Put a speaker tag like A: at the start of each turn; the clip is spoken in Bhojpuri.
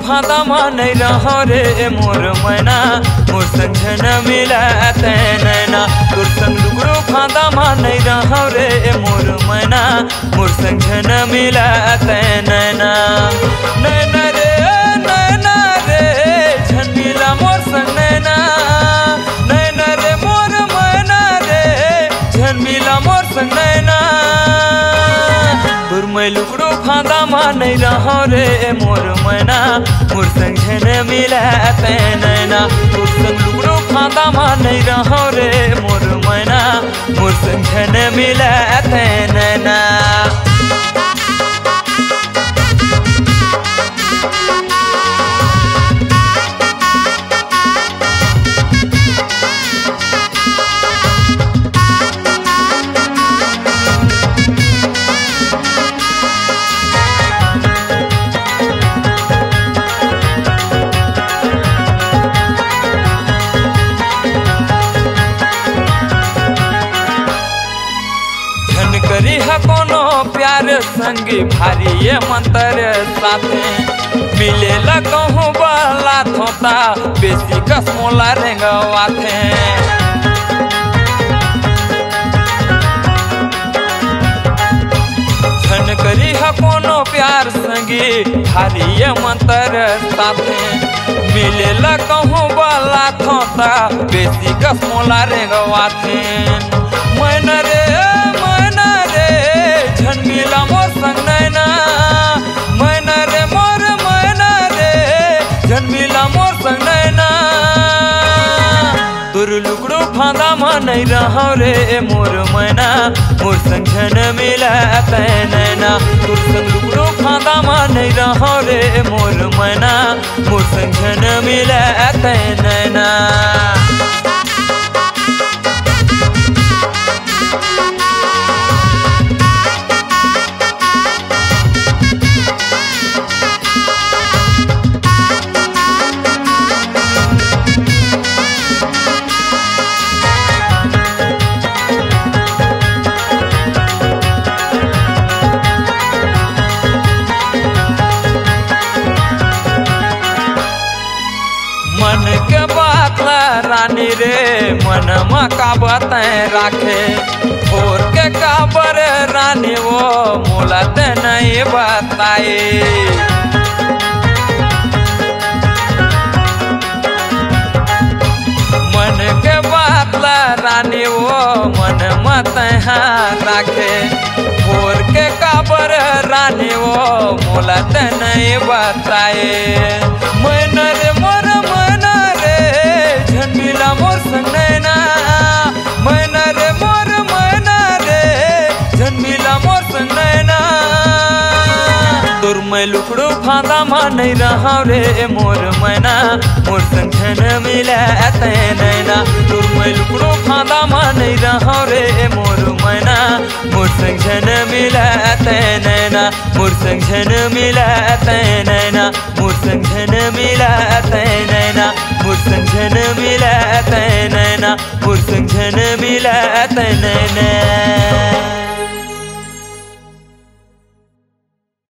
A: फादा मानै रहो रे मोर मैना मोर संग झन मिलत नैना तोर संग लुगड़ो फादा मानै रहो रे मोर मैना मोर संग झन मिलत नैना नैना रे झन मिला मोर संग नैना नैना रे मोर मैना रे झन मिला मोर संग नैना तोर मैं लुगड़ो फादा मानै रहो रे मोर मैना मोर संग झन मिलत नैना तोर संग लुगड़ो फादा मानै रहो रे मोर मैना मोर संग झन मिलत नैना करी है कोनो प्यार संगी भारी ये मंत्र साथे मिले कहूँ बला थोता बेसी कसमोला रेंगवाथे झन करी है कोनो प्यार संगी भारी ये मंत्र साथे मिले कहूँ बला थोता बेसी कसमोला रेंगवाथे मैना रे झन मिला मोर संग नैना मैना रे मोर मैना रे झन मिला मोर संग नैना तोर लुगड़ो फादा मानै रहो रे मोर मैना मोर संग झन मिलत नैना तोर संग लुगड़ो फादा मानै रहो रे मोर मैना मोर संग झन मिलत नैना मन के बात रानी रे मन में का बताए राखे भोर के काबर रानी वो मोलत नहीं बताए मन के बात रानी वो मन मत राखे भोर के काबर रानी वो मोलत नहीं बताए मन रे मोर मैना रे झन मिला मोर संग नैना मैना रे मोर मैना रे झन मिला मोर संग नैना तोर मैं लुगड़ो फादा मानै रहो रे मोर मैना मोर संग झन मिलत नैना तोर मैं लुगड़ो फादा मानै रहो रे मोर मैना मोर संग झन मिलत नैना मोर संग झन मिलत नैना मोर संग झन मिलत नैना मोर संग झन मिलत नैना मोर संग झन मिलत नैना।